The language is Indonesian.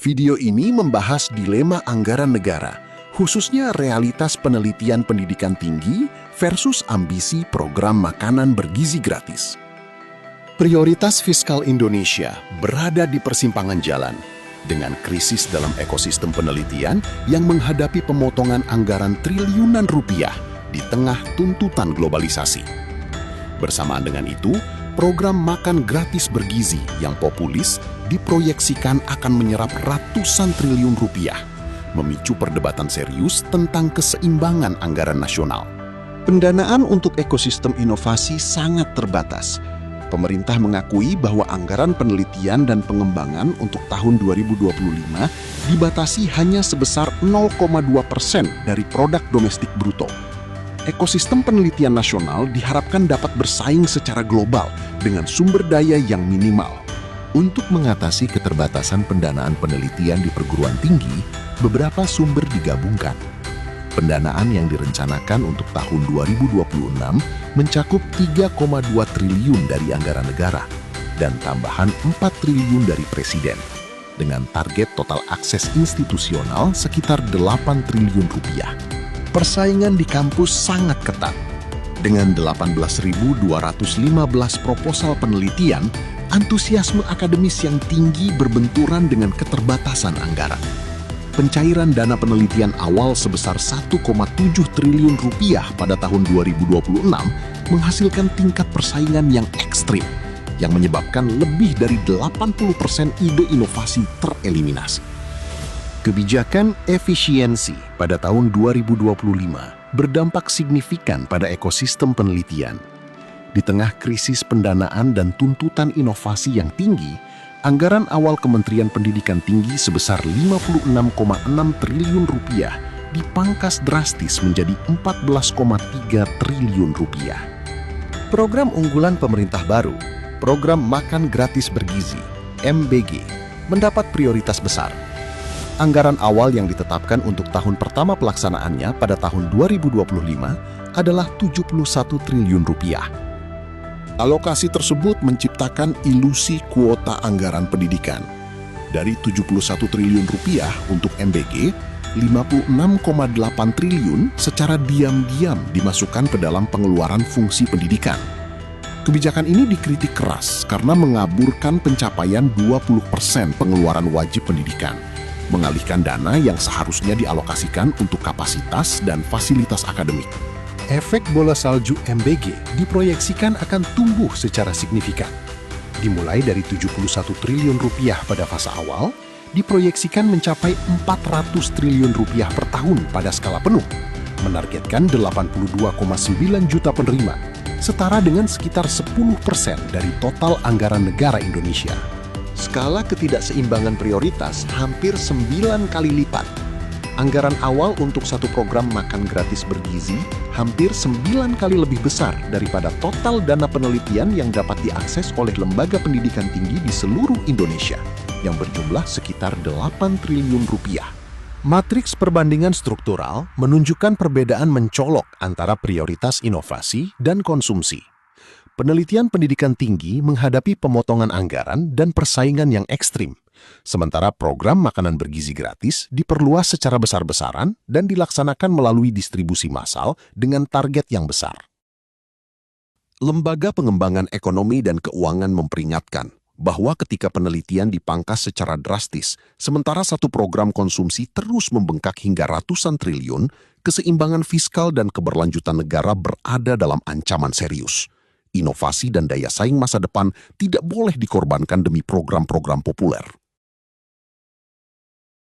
Video ini membahas dilema anggaran negara, khususnya realitas penelitian pendidikan tinggi versus ambisi program makanan bergizi gratis. Prioritas fiskal Indonesia berada di persimpangan jalan dengan krisis dalam ekosistem penelitian yang menghadapi pemotongan anggaran triliunan rupiah di tengah tuntutan globalisasi. Bersamaan dengan itu, program makan gratis bergizi yang populis diproyeksikan akan menyerap ratusan triliun rupiah, memicu perdebatan serius tentang keseimbangan anggaran nasional. Pendanaan untuk ekosistem inovasi sangat terbatas. Pemerintah mengakui bahwa anggaran penelitian dan pengembangan untuk tahun 2025 dibatasi hanya sebesar 0,2% dari produk domestik bruto. Ekosistem penelitian nasional diharapkan dapat bersaing secara global dengan sumber daya yang minimal. Untuk mengatasi keterbatasan pendanaan penelitian di perguruan tinggi, beberapa sumber digabungkan. Pendanaan yang direncanakan untuk tahun 2026 mencakup 3,2 triliun dari anggaran negara dan tambahan 4 triliun dari Presiden, dengan target total akses institusional sekitar 8 triliun rupiah. Persaingan di kampus sangat ketat. Dengan 18.215 proposal penelitian, antusiasme akademis yang tinggi berbenturan dengan keterbatasan anggaran. Pencairan dana penelitian awal sebesar 1,7 triliun rupiah pada tahun 2026 menghasilkan tingkat persaingan yang ekstrim, yang menyebabkan lebih dari 80% ide inovasi tereliminasi. Kebijakan efisiensi pada tahun 2025 berdampak signifikan pada ekosistem penelitian. Di tengah krisis pendanaan dan tuntutan inovasi yang tinggi, anggaran awal Kementerian Pendidikan Tinggi sebesar 56,6 triliun rupiah dipangkas drastis menjadi 14,3 triliun rupiah. Program unggulan pemerintah baru, Program Makan Gratis Bergizi, MBG, mendapat prioritas besar. Anggaran awal yang ditetapkan untuk tahun pertama pelaksanaannya pada tahun 2025 adalah 71 triliun rupiah. Alokasi tersebut menciptakan ilusi kuota anggaran pendidikan. Dari 71 triliun rupiah untuk MBG, 56,8 triliun secara diam-diam dimasukkan ke dalam pengeluaran fungsi pendidikan. Kebijakan ini dikritik keras karena mengaburkan pencapaian 20% pengeluaran wajib pendidikan, mengalihkan dana yang seharusnya dialokasikan untuk kapasitas dan fasilitas akademik. Efek bola salju MBG diproyeksikan akan tumbuh secara signifikan. Dimulai dari 71 triliun rupiah pada fase awal, diproyeksikan mencapai 400 triliun rupiah per tahun pada skala penuh, menargetkan 82,9 juta penerima, setara dengan sekitar 10% dari total anggaran negara Indonesia. Skala ketidakseimbangan prioritas hampir 9 kali lipat. Anggaran awal untuk satu program makan gratis bergizi hampir 9 kali lebih besar daripada total dana penelitian yang dapat diakses oleh lembaga pendidikan tinggi di seluruh Indonesia, yang berjumlah sekitar 8 triliun rupiah. Matriks perbandingan struktural menunjukkan perbedaan mencolok antara prioritas inovasi dan konsumsi. Penelitian pendidikan tinggi menghadapi pemotongan anggaran dan persaingan yang ekstrim, sementara program makanan bergizi gratis diperluas secara besar-besaran dan dilaksanakan melalui distribusi massal dengan target yang besar. Lembaga Pengembangan Ekonomi dan Keuangan memperingatkan bahwa ketika penelitian dipangkas secara drastis, sementara satu program konsumsi terus membengkak hingga ratusan triliun, keseimbangan fiskal dan keberlanjutan negara berada dalam ancaman serius. Inovasi dan daya saing masa depan tidak boleh dikorbankan demi program-program populer.